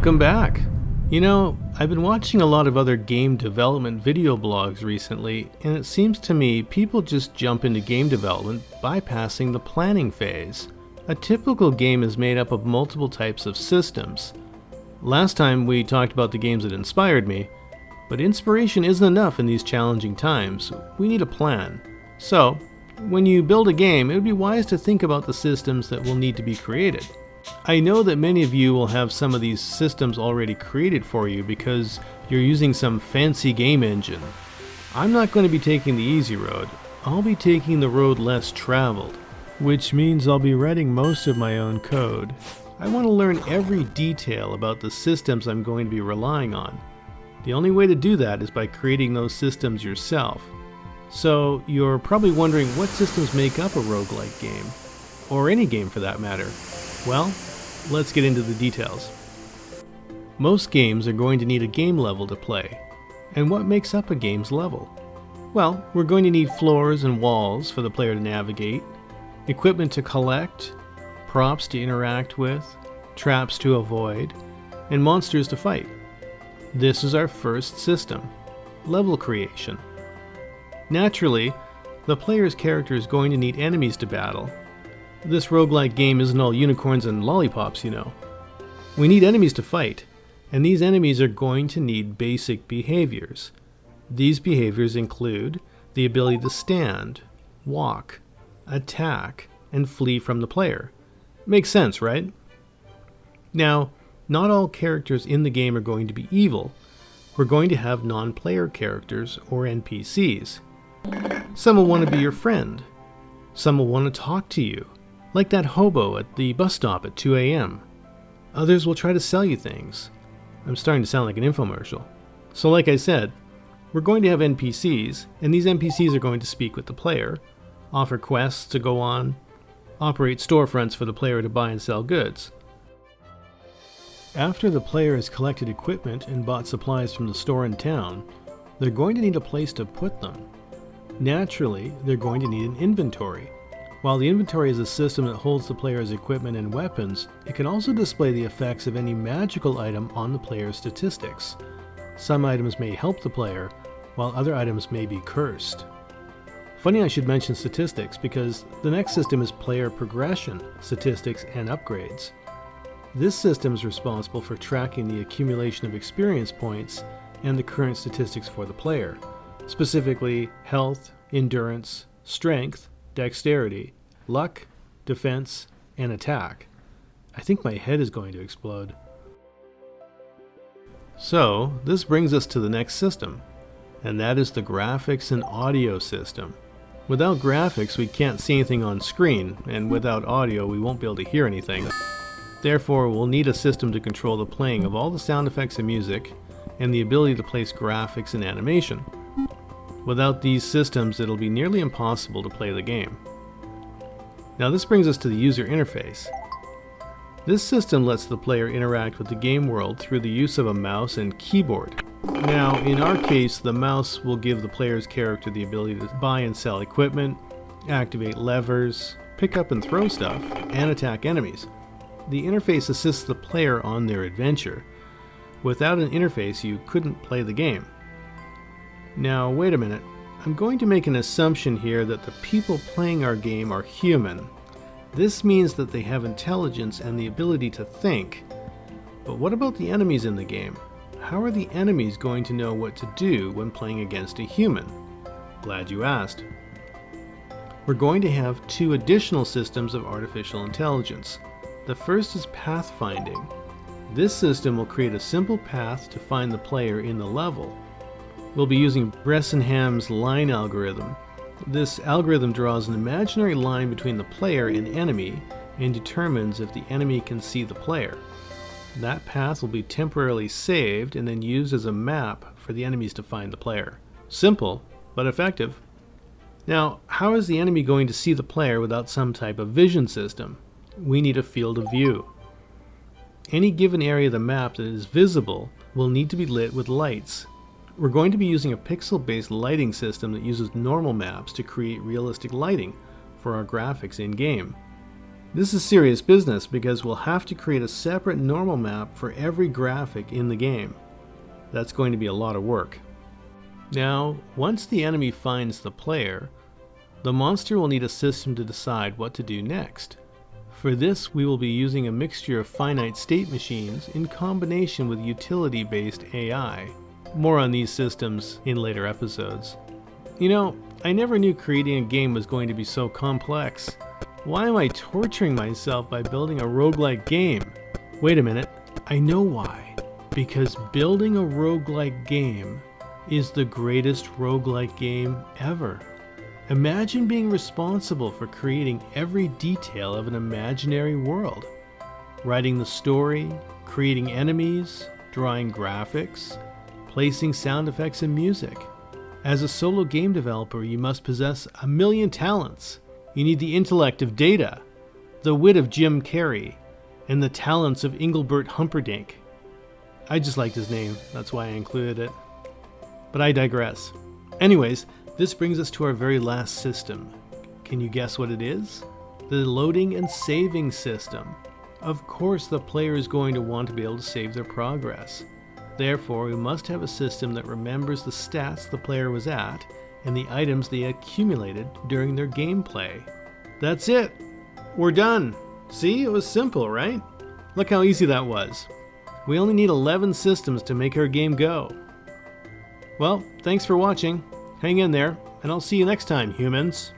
Welcome back. You know, I've been watching a lot of other game development video blogs recently, and it seems to me people just jump into game development bypassing the planning phase. A typical game is made up of multiple types of systems. Last time we talked about the games that inspired me, but inspiration isn't enough in these challenging times. We need a plan. So, when you build a game, it would be wise to think about the systems that will need to be created. I know that many of you will have some of these systems already created for you because you're using some fancy game engine. I'm not going to be taking the easy road. I'll be taking the road less traveled, which means I'll be writing most of my own code. I want to learn every detail about the systems I'm going to be relying on. The only way to do that is by creating those systems yourself. So you're probably wondering what systems make up a roguelike game, or any game for that matter. Well, let's get into the details. Most games are going to need a game level to play. And what makes up a game's level? Well, we're going to need floors and walls for the player to navigate, equipment to collect, props to interact with, traps to avoid, and monsters to fight. This is our first system, level creation. Naturally, the player's character is going to need enemies to battle. This roguelike game isn't all unicorns and lollipops, you know. We need enemies to fight, and these enemies are going to need basic behaviors. These behaviors include the ability to stand, walk, attack, and flee from the player. Makes sense, right? Now, not all characters in the game are going to be evil. We're going to have non-player characters, or NPCs. Some will want to be your friend. Some will want to talk to you, like that hobo at the bus stop at 2 a.m. Others will try to sell you things. I'm starting to sound like an infomercial. So like I said, we're going to have NPCs, and these NPCs are going to speak with the player, offer quests to go on, operate storefronts for the player to buy and sell goods. After the player has collected equipment and bought supplies from the store in town, they're going to need a place to put them. Naturally, they're going to need an inventory. While the inventory is a system that holds the player's equipment and weapons, it can also display the effects of any magical item on the player's statistics. Some items may help the player, while other items may be cursed. Funny I should mention statistics, because the next system is player progression, statistics, and upgrades. This system is responsible for tracking the accumulation of experience points and the current statistics for the player, specifically health, endurance, strength, dexterity, luck, defense, and attack. I think my head is going to explode. So, this brings us to the next system, and that is the graphics and audio system. Without graphics, we can't see anything on screen, and without audio, we won't be able to hear anything. Therefore, we'll need a system to control the playing of all the sound effects and music, and the ability to place graphics and animation. Without these systems, it'll be nearly impossible to play the game. Now this brings us to the user interface. This system lets the player interact with the game world through the use of a mouse and keyboard. Now, in our case, the mouse will give the player's character the ability to buy and sell equipment, activate levers, pick up and throw stuff, and attack enemies. The interface assists the player on their adventure. Without an interface, you couldn't play the game. Now, wait a minute. I'm going to make an assumption here that the people playing our game are human. This means that they have intelligence and the ability to think. But what about the enemies in the game? How are the enemies going to know what to do when playing against a human? Glad you asked. We're going to have two additional systems of artificial intelligence. The first is Pathfinding. This system will create a simple path to find the player in the level. We'll be using Bresemham's line algorithm. This algorithm draws an imaginary line between the player and enemy and determines if the enemy can see the player. That path will be temporarily saved and then used as a map for the enemies to find the player. Simple, but effective. Now, how is the enemy going to see the player without some type of vision system? We need a field of view. Any given area of the map that is visible will need to be lit with lights. We're going to be using a pixel-based lighting system that uses normal maps to create realistic lighting for our graphics in-game. This is serious business because we'll have to create a separate normal map for every graphic in the game. That's going to be a lot of work. Now, once the enemy finds the player, the monster will need a system to decide what to do next. For this, we will be using a mixture of finite state machines in combination with utility-based AI. More on these systems in later episodes. You know, I never knew creating a game was going to be so complex. Why am I torturing myself by building a roguelike game? Wait a minute, I know why. Because building a roguelike game is the greatest roguelike game ever. Imagine being responsible for creating every detail of an imaginary world. Writing the story, creating enemies, drawing graphics, placing sound effects and music. As a solo game developer, you must possess a million talents. You need the intellect of Data, the wit of Jim Carrey, and the talents of Engelbert Humperdinck. I just liked his name, that's why I included it. But I digress. Anyways, this brings us to our very last system. Can you guess what it is? The loading and saving system. Of course, the player is going to want to be able to save their progress. Therefore, we must have a system that remembers the stats the player was at and the items they accumulated during their gameplay. That's it! We're done! See, it was simple, right? Look how easy that was. We only need 11 systems to make our game go. Well, thanks for watching. Hang in there, and I'll see you next time, humans.